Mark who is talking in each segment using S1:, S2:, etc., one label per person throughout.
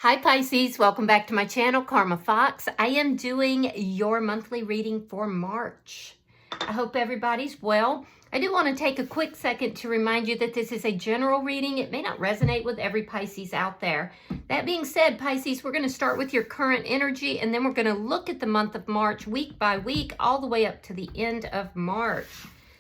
S1: Hi Pisces, welcome back to my channel, Karma Fox. I am doing your monthly reading for March. I hope everybody's well. I do want to take a quick second to remind you that this is a general reading. It may not resonate with every Pisces out there. That being said, Pisces, we're going to start with your current energy and then we're going to look at the month of March week by week all the way up to the end of March.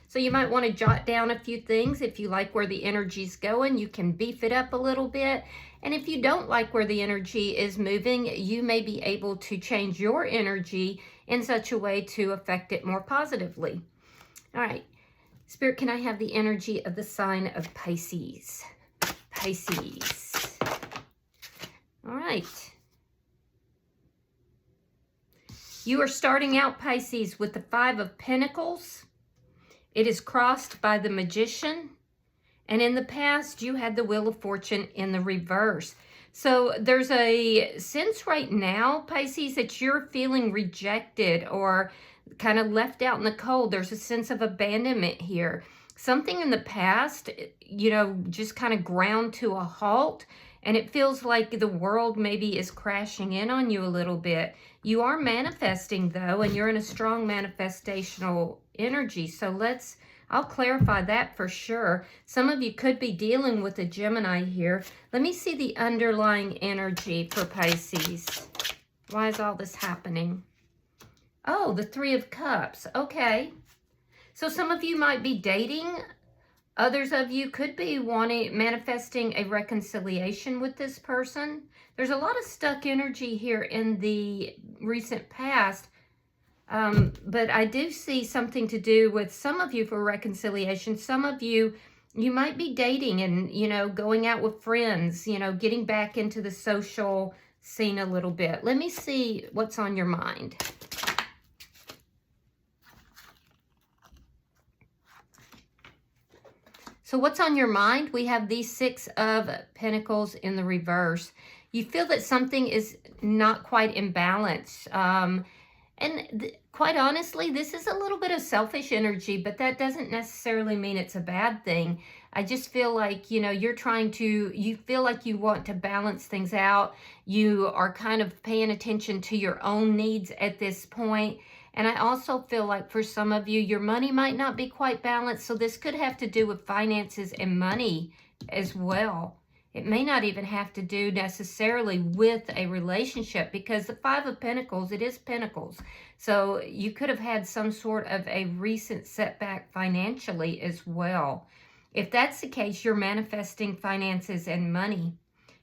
S1: So you might want to jot down a few things. If you like where the energy's going, you can beef it up a little bit. And if you don't like where the energy is moving, you may be able to change your energy in such a way to affect it more positively. All right. Spirit, can I have the energy of the sign of Pisces? Pisces. All right. You are starting out, Pisces, with the Five of Pentacles. It is crossed by the Magician. And in the past, you had the Wheel of Fortune in the reverse. So there's a sense right now, Pisces, that you're feeling rejected or kind of left out in the cold. There's a sense of abandonment here. Something in the past, just kind of ground to a halt. And it feels like the world maybe is crashing in on you a little bit. You are manifesting, though, and you're in a strong manifestational energy. So I'll clarify that for sure. Some of you could be dealing with a Gemini here. Let me see the underlying energy for Pisces. Why is all this happening? Oh, the Three of Cups. Okay. So some of you might be dating. Others of you could be manifesting a reconciliation with this person. There's a lot of stuck energy here in the recent past. But I do see something to do with some of you for reconciliation. Some of you might be dating and, going out with friends, getting back into the social scene a little bit. Let me see what's on your mind. So what's on your mind? We have these Six of Pentacles in the reverse. You feel that something is not quite in balance. Quite honestly, this is a little bit of selfish energy, but that doesn't necessarily mean it's a bad thing. I just feel like, you feel like you want to balance things out. You are kind of paying attention to your own needs at this point. And I also feel like for some of you, your money might not be quite balanced. So this could have to do with finances and money as well. It may not even have to do necessarily with a relationship because the Five of Pentacles, it is Pentacles. So you could have had some sort of a recent setback financially as well. If that's the case, you're manifesting finances and money.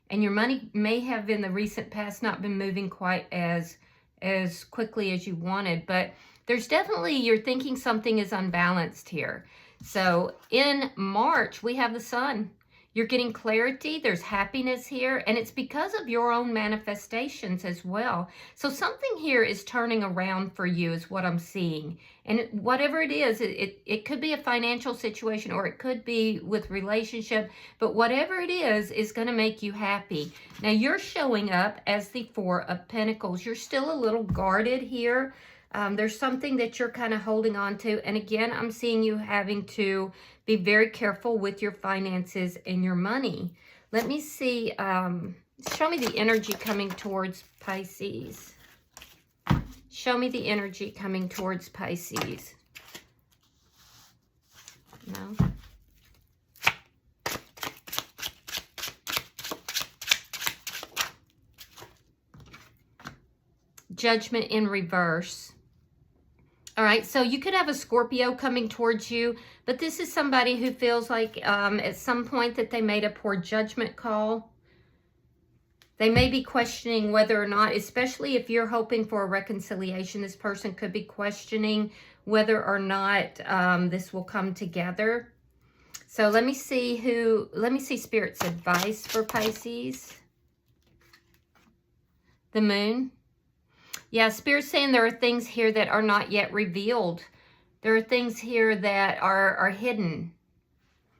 S1: And your money may have in the recent past not been moving quite as quickly as you wanted. But there's definitely, you're thinking something is unbalanced here. So in March, we have the Sun. You're getting clarity, there's happiness here, and it's because of your own manifestations as well. So something here is turning around for you is what I'm seeing. And whatever it is, it could be a financial situation or it could be with relationship, but whatever it is going to make you happy. Now you're showing up as the Four of Pentacles. You're still a little guarded here. There's something that you're kind of holding on to. And again, I'm seeing you having to be very careful with your finances and your money. Let me see. Show me the energy coming towards Pisces. Show me the energy coming towards Pisces. No. Judgment in reverse. All right, so you could have a Scorpio coming towards you, but this is somebody who feels like at some point that they made a poor judgment call. They may be questioning whether or not, especially if you're hoping for a reconciliation, this person could be questioning whether or not this will come together. So let me see Spirit's advice for Pisces. The Moon. Yeah, Spirit's saying there are things here that are not yet revealed. There are things here that are hidden.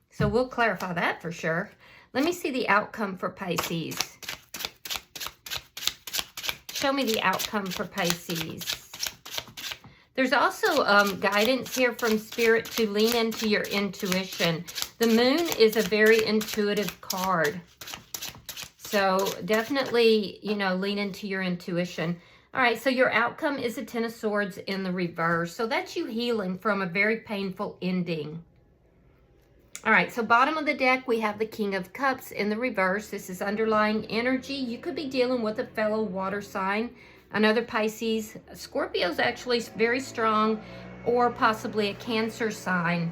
S1: So we'll clarify that for sure. Let me see the outcome for Pisces. Show me the outcome for Pisces. There's also guidance here from Spirit to lean into your intuition. The Moon is a very intuitive card. So definitely, you know, lean into your intuition. All right, so your outcome is a Ten of Swords in the reverse. So that's you healing from a very painful ending. All right, so bottom of the deck, we have the King of Cups in the reverse. This is underlying energy. You could be dealing with a fellow water sign, another Pisces. Scorpio's actually very strong, or possibly a Cancer sign.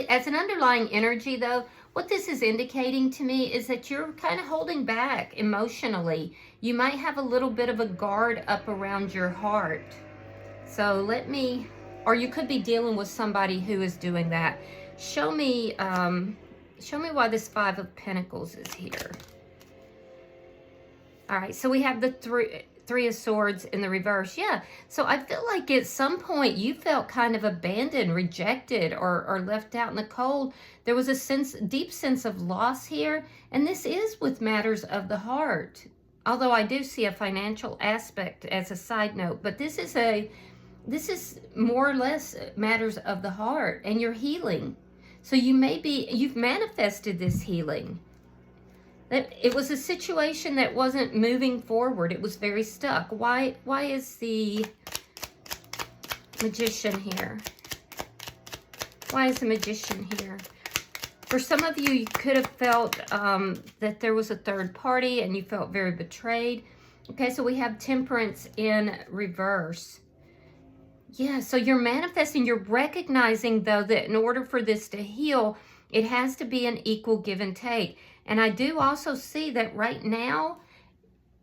S1: As an underlying energy, though, what this is indicating to me is that you're kind of holding back emotionally. You might have a little bit of a guard up around your heart. So or you could be dealing with somebody who is doing that. Show me why this Five of Pentacles is here. All right, so we have the Three of Swords in the reverse. Yeah, so I feel like at some point you felt kind of abandoned, rejected, or left out in the cold. There was a deep sense of loss here, and this is with matters of the heart. Although I do see a financial aspect as a side note, but this is more or less matters of the heart, and you're healing. So you've manifested this healing. It was a situation that wasn't moving forward. It was very stuck. Why is the Magician here? Why is the Magician here? For some of you, you could have felt that there was a third party and you felt very betrayed. Okay, so we have Temperance in reverse. Yeah, so you're manifesting, you're recognizing, though, that in order for this to heal, it has to be an equal give and take. And I do also see that right now,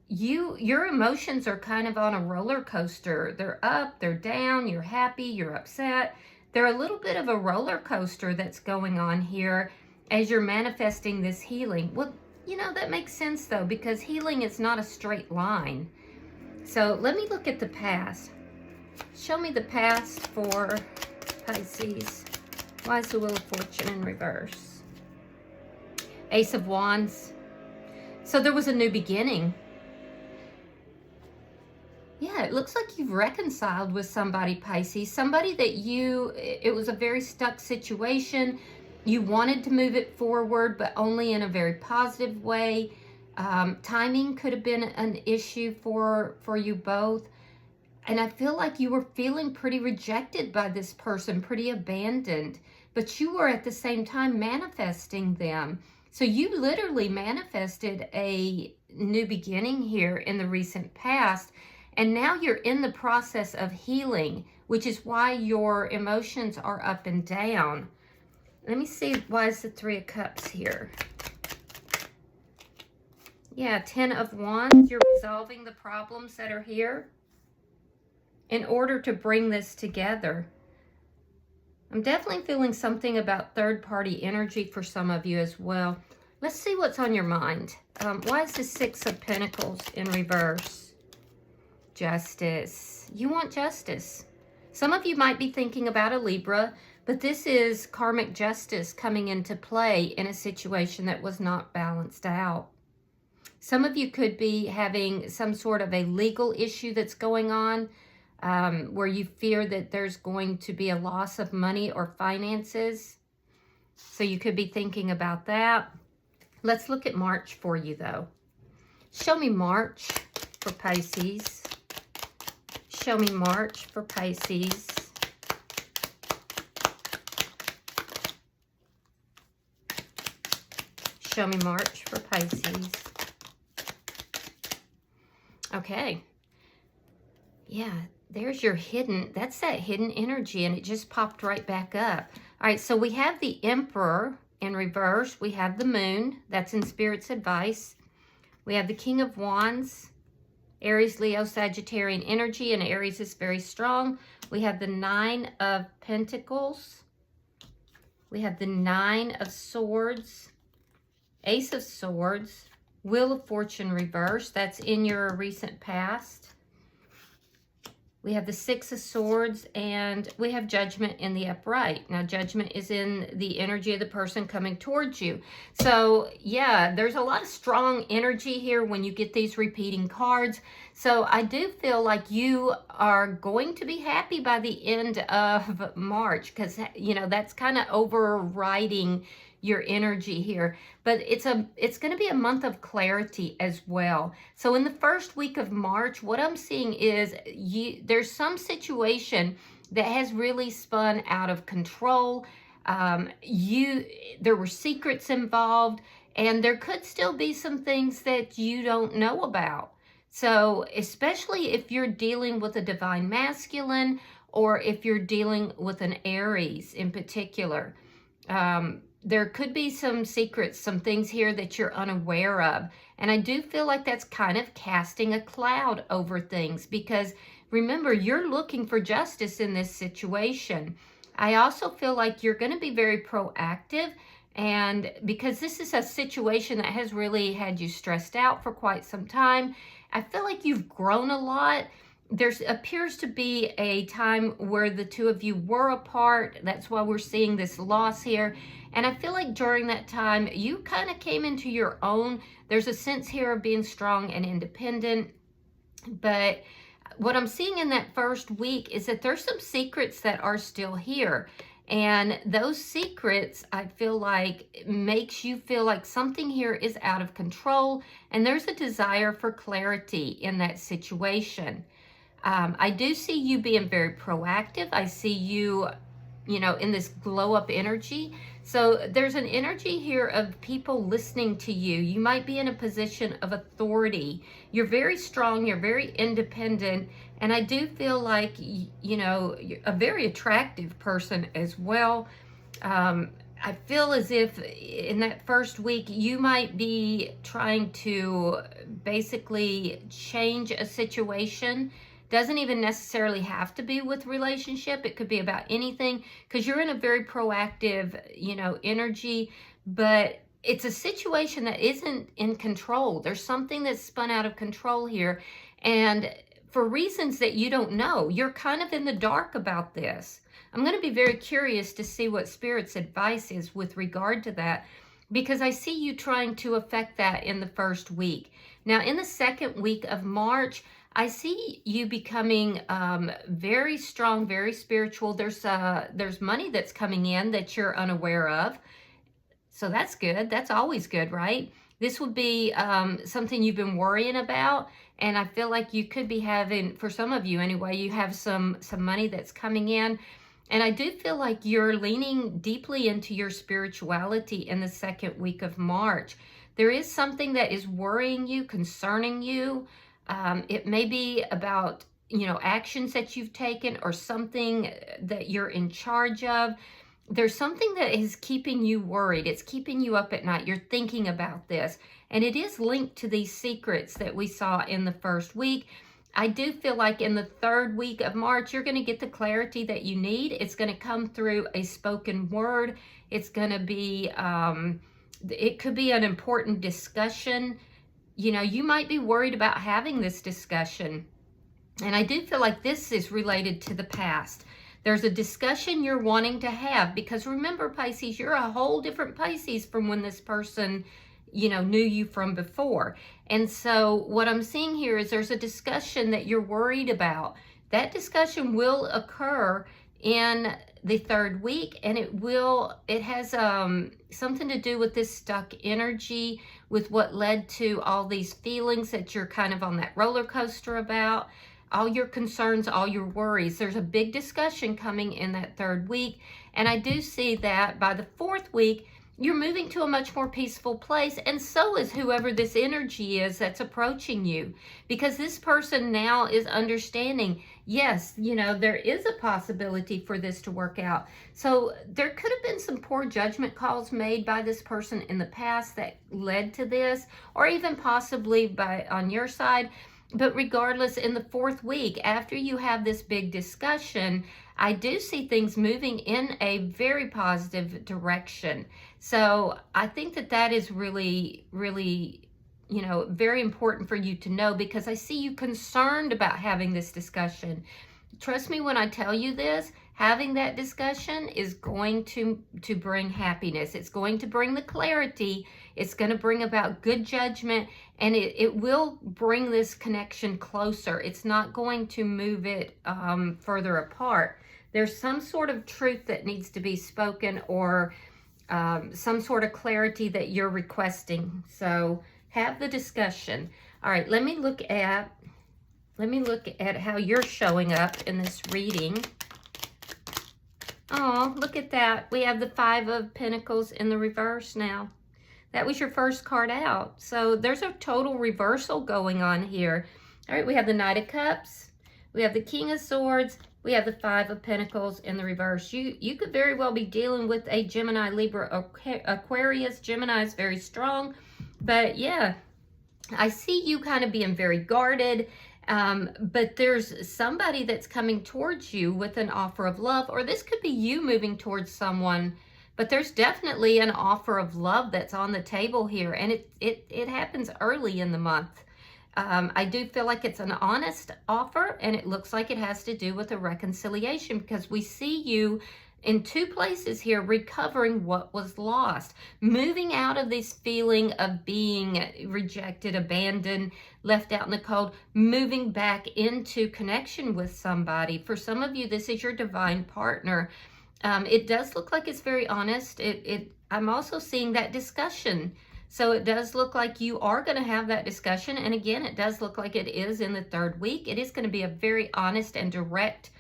S1: your emotions are kind of on a roller coaster. They're up, they're down, you're happy, you're upset. They're a little bit of a roller coaster that's going on here as you're manifesting this healing. Well, you know, that makes sense, though, because healing is not a straight line. So let me look at the past. Show me the past for Pisces. Why is the Wheel of Fortune in reverse? Ace of Wands. So there was a new beginning. Yeah, it looks like you've reconciled with somebody, Pisces. Somebody that it was a very stuck situation. You wanted to move it forward, but only in a very positive way. Timing could have been an issue for you both. And I feel like you were feeling pretty rejected by this person, pretty abandoned. But you were at the same time manifesting them. So you literally manifested a new beginning here in the recent past. And now you're in the process of healing, which is why your emotions are up and down. Let me see, why is the Three of Cups here? Yeah, Ten of Wands. You're resolving the problems that are here in order to bring this together. I'm definitely feeling something about third-party energy for some of you as well. Let's see what's on your mind. Why is the Six of Pentacles in reverse? Justice. You want justice. Some of you might be thinking about a Libra, but this is karmic justice coming into play in a situation that was not balanced out. Some of you could be having some sort of a legal issue that's going on, where you fear that there's going to be a loss of money or finances. So you could be thinking about that. Let's look at March for you, though. Show me March for Pisces. Show me March for Pisces. Show me March for Pisces. Okay. Yeah, there's your that's that hidden energy, and it just popped right back up. All right, so we have the Emperor in reverse. We have the Moon. That's in Spirit's advice. We have the King of Wands. Aries, Leo, Sagittarian energy, and Aries is very strong. We have the Nine of Pentacles. We have the Nine of Swords. Ace of Swords. Wheel of Fortune reverse. That's in your recent past. We have the Six of Swords, and we have Judgment in the upright. Now, Judgment is in the energy of the person coming towards you. So, yeah, there's a lot of strong energy here when you get these repeating cards. So, I do feel like you are going to be happy by the end of March because, you know, that's kind of overriding your energy here. But it's going to be a month of clarity as well. So in the first week of March, what I'm seeing is there's some situation that has really spun out of control. There were secrets involved, and there could still be some things that you don't know about. So especially if you're dealing with a divine masculine, or if you're dealing with an Aries in particular, there could be some secrets, some things here that you're unaware of. And I do feel like that's kind of casting a cloud over things, because remember, you're looking for justice in this situation. I also feel like you're going to be very proactive, and because this is a situation that has really had you stressed out for quite some time, I feel like you've grown a lot. There appears to be a time where the two of you were apart. That's why we're seeing this loss here. And I feel like during that time, you kind of came into your own. There's a sense here of being strong and independent. But what I'm seeing in that first week is that there's some secrets that are still here. And those secrets, I feel like, makes you feel like something here is out of control. And there's a desire for clarity in that situation. I do see you being very proactive. I see you, in this glow up energy. So there's an energy here of people listening to you. You might be in a position of authority. You're very strong. You're very independent. And I do feel like, you're a very attractive person as well. I feel as if in that first week, you might be trying to basically change a situation. Doesn't even necessarily have to be with relationship. It could be about anything, because you're in a very proactive, energy, but it's a situation that isn't in control. There's something that's spun out of control here. And for reasons that you don't know, you're kind of in the dark about this. I'm going to be very curious to see what Spirit's advice is with regard to that, because I see you trying to affect that in the first week. Now, in the second week of March, I see you becoming very strong, very spiritual. There's money that's coming in that you're unaware of. So that's good. That's always good, right? This would be something you've been worrying about. And I feel like you could be having, for some of you anyway, you have some money that's coming in. And I do feel like you're leaning deeply into your spirituality in the second week of March. There is something that is worrying you, concerning you. It may be about, actions that you've taken, or something that you're in charge of. There's something that is keeping you worried. It's keeping you up at night. You're thinking about this. And it is linked to these secrets that we saw in the first week. I do feel like in the third week of March, you're going to get the clarity that you need. It's going to come through a spoken word. It's going to be, it could be an important discussion. You might be worried about having this discussion. And I do feel like this is related to the past. There's a discussion you're wanting to have, because remember, Pisces, you're a whole different Pisces from when this person, knew you from before. And so what I'm seeing here is there's a discussion that you're worried about. That discussion will occur in the third week, and it has something to do with this stuck energy, with what led to all these feelings that you're kind of on that roller coaster about, all your concerns, all your worries. There's a big discussion coming in that third week, and I do see that by the fourth week, you're moving to a much more peaceful place, and so is whoever this energy is that's approaching you, because this person now is understanding, yes, there is a possibility for this to work out. So there could have been some poor judgment calls made by this person in the past that led to this, or even possibly on your side. But regardless, in the fourth week, after you have this big discussion, I do see things moving in a very positive direction. So I think that is really, really, very important for you to know, because I see you concerned about having this discussion. Trust me when I tell you this, having that discussion is going to bring happiness. It's going to bring the clarity. It's going to bring about good judgment, and it will bring this connection closer. It's not going to move it further apart. There's some sort of truth that needs to be spoken, or some sort of clarity that you're requesting. So have the discussion. All right, let me look at how you're showing up in this reading. Oh, look at that. We have the Five of Pentacles in the reverse now. That was your first card out. So there's a total reversal going on here. All right, we have the Knight of Cups. We have the King of Swords. We have the Five of Pentacles in the reverse. You could very well be dealing with a Gemini, Libra, Aquarius. Gemini is very strong. But yeah, I see you kind of being very guarded. But there's somebody that's coming towards you with an offer of love, or this could be you moving towards someone, but there's definitely an offer of love that's on the table here, and it happens early in the month. I do feel like it's an honest offer, and it looks like it has to do with a reconciliation, because we see you in two places here, recovering what was lost, moving out of this feeling of being rejected, abandoned, left out in the cold, moving back into connection with somebody. For some of you, this is your divine partner. It does look like it's very honest. I'm also seeing that discussion. So it does look like you are going to have that discussion. And again, it does look like it is in the third week. It is going to be a very honest and direct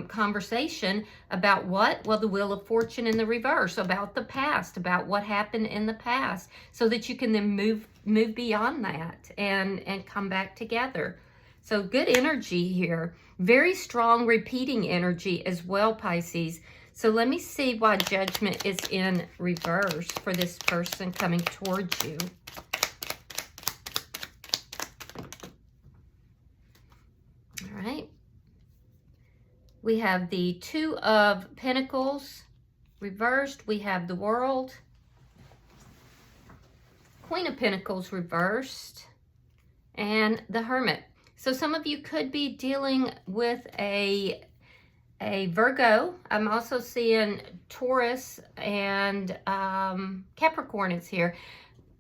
S1: conversation about what? Well, the Wheel of Fortune in the reverse, about the past, about what happened in the past, so that you can then move beyond that and come back together. So good energy here. Very strong repeating energy as well, Pisces. So let me see why Judgment is in reverse for this person coming towards you. All right. We have the Two of Pentacles reversed. We have the World. Queen of Pentacles reversed. And the Hermit. So some of you could be dealing with a Virgo. I'm also seeing Taurus and Capricorn is here.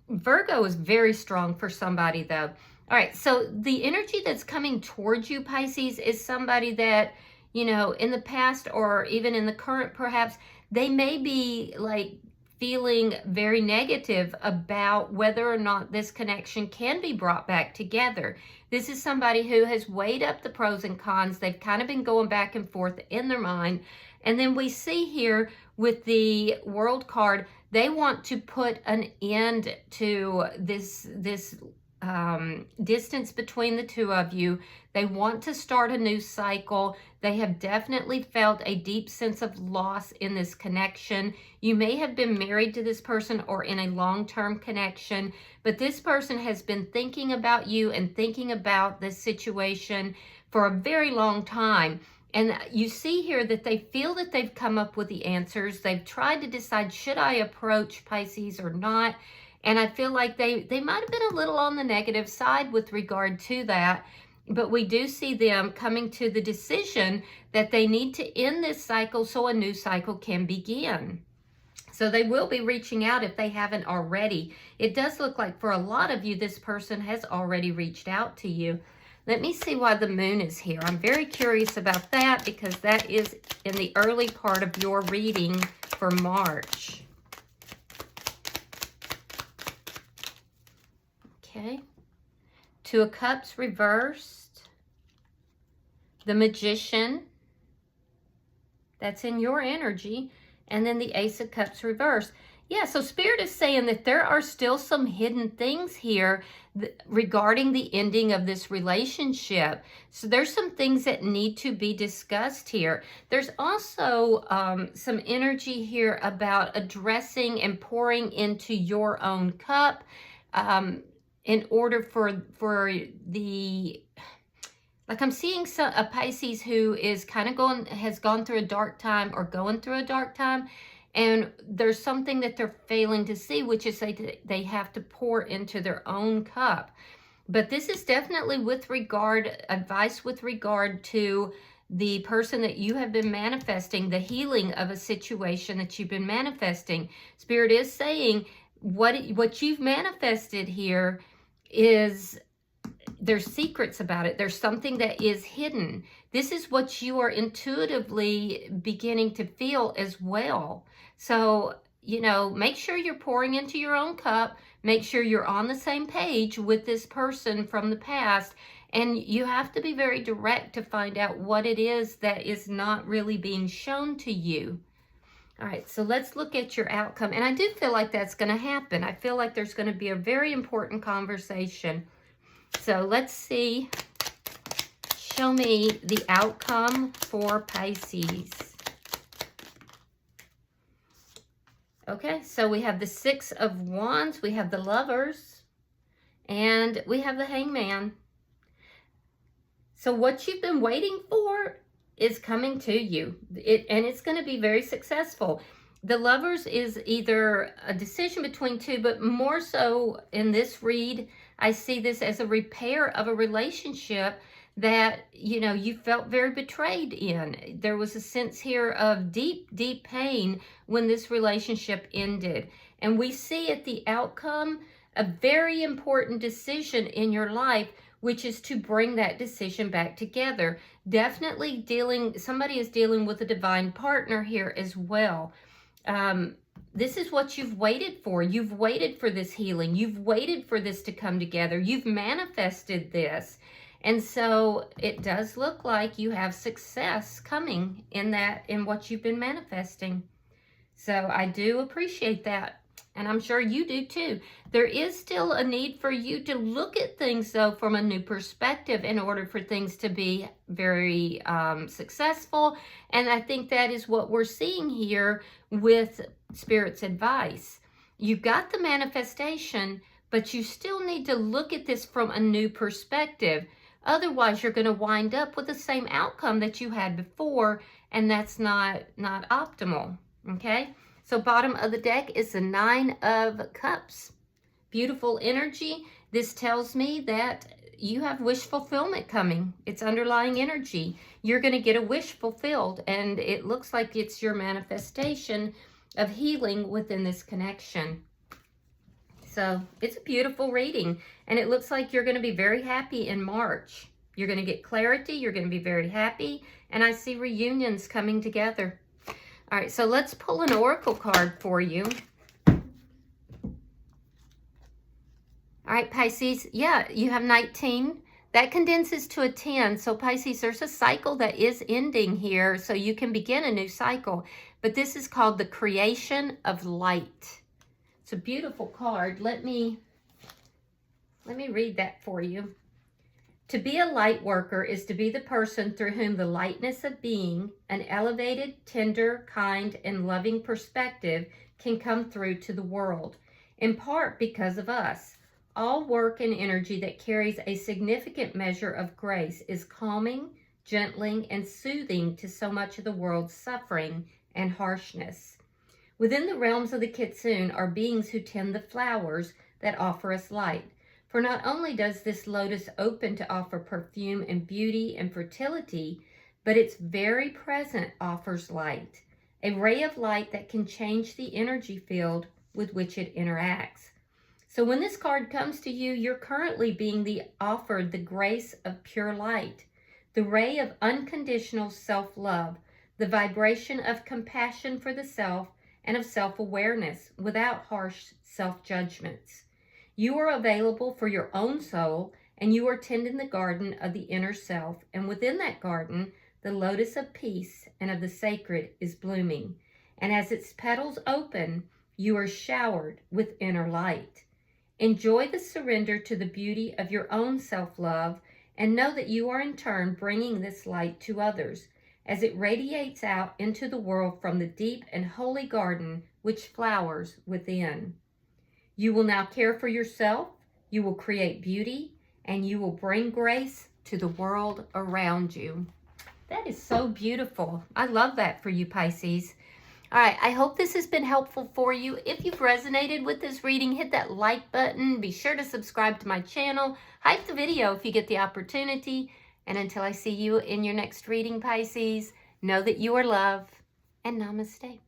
S1: Virgo is very strong for somebody though. All right, so the energy that's coming towards you, Pisces, is somebody that, you know, in the past or even in the current, perhaps, they may be like feeling very negative about whether or not this connection can be brought back together. This is somebody who has weighed up the pros and cons. They've kind of been going back and forth in their mind. And then we see here with the World card, they want to put an end to this distance between the two of you. They want to start a new cycle. They have definitely felt a deep sense of loss in this connection. You may have been married to this person or in a long-term connection, but this person has been thinking about you and thinking about this situation for a very long time. And you see here that they feel that they've come up with the answers. They've tried to decide, should I approach Pisces or not? And I feel like they might have been a little on the negative side with regard to that. But we do see them coming to the decision that they need to end this cycle so a new cycle can begin. So they will be reaching out if they haven't already. It does look like for a lot of you, this person has already reached out to you. Let me see why the Moon is here. I'm very curious about that because that is in the early part of your reading for March. Okay. Two of Cups reversed. The Magician. That's in your energy. And then the Ace of Cups reversed. Yeah, so Spirit is saying that there are still some hidden things here regarding the ending of this relationship. So there's some things that need to be discussed here. There's also some energy here about addressing and pouring into your own cup in order for the... Like I'm seeing a Pisces who is kind of has gone through a dark time or going through a dark time. And there's something that they're failing to see, which is they have to pour into their own cup. But this is definitely advice with regard to the person that you have been manifesting, the healing of a situation that you've been manifesting. Spirit is saying what you've manifested here is... There's secrets about it. There's something that is hidden. This is what you are intuitively beginning to feel as well. So you know, make sure you're pouring into your own cup. Make sure you're on the same page with this person from the past. And you have to be very direct to find out what it is that is not really being shown to you. All right, so let's look at your outcome. And I do feel like that's going to happen. I feel like there's going to be a very important conversation. So let's see. Show me the outcome for Pisces. Okay, so we have the Six of Wands, we have the Lovers, and we have the Hangman. So what you've been waiting for is coming to you, and it's going to be very successful. The Lovers is either a decision between two, but more so in this read, I see this as a repair of a relationship that, you know, you felt very betrayed in. There was a sense here of deep, deep pain when this relationship ended. And we see at the outcome a very important decision in your life, which is to bring that decision back together. Definitely somebody is dealing with a divine partner here as well. This is what you've waited for. You've waited for this healing. You've waited for this to come together. You've manifested this. And so it does look like you have success coming in what you've been manifesting. So I do appreciate that. And I'm sure you do too. There is still a need for you to look at things though from a new perspective in order for things to be very successful. And I think that is what we're seeing here with Spirit's advice. You've got the manifestation, but you still need to look at this from a new perspective. Otherwise, you're going to wind up with the same outcome that you had before, and that's not optimal, okay? So bottom of the deck is the Nine of Cups. Beautiful energy. This tells me that you have wish fulfillment coming. It's underlying energy. You're going to get a wish fulfilled, and it looks like it's your manifestation of healing within this connection. So it's a beautiful reading, and it looks like you're going to be very happy in March. You're going to get clarity. You're going to be very happy, and I see reunions coming together. All right, so let's pull an oracle card for you. All right, Pisces, yeah, you have 19. That condenses to a 10. So Pisces, there's a cycle that is ending here, so you can begin a new cycle. But this is called the creation of light. It's a beautiful card. Let me read that for you. To be a light worker is to be the person through whom the lightness of being, an elevated, tender, kind, and loving perspective can come through to the world, in part because of us. All work and energy that carries a significant measure of grace is calming, gentling, and soothing to so much of the world's suffering and harshness. Within the realms of the Kitsune are beings who tend the flowers that offer us light. For not only does this lotus open to offer perfume and beauty and fertility, but its very presence offers light, a ray of light that can change the energy field with which it interacts. So when this card comes to you, you're currently being offered the grace of pure light, the ray of unconditional self-love, the vibration of compassion for the self, and of self-awareness without harsh self-judgments. You are available for your own soul, and you are tending the garden of the inner self, and within that garden, the lotus of peace and of the sacred is blooming. And as its petals open, you are showered with inner light. Enjoy the surrender to the beauty of your own self-love, and know that you are in turn bringing this light to others, as it radiates out into the world from the deep and holy garden which flowers within. You will now care for yourself, you will create beauty, and you will bring grace to the world around you. That is so beautiful. I love that for you, Pisces. All right, I hope this has been helpful for you. If you've resonated with this reading, hit that like button. Be sure to subscribe to my channel. Hype the video if you get the opportunity. And until I see you in your next reading, Pisces, know that you are loved, and namaste.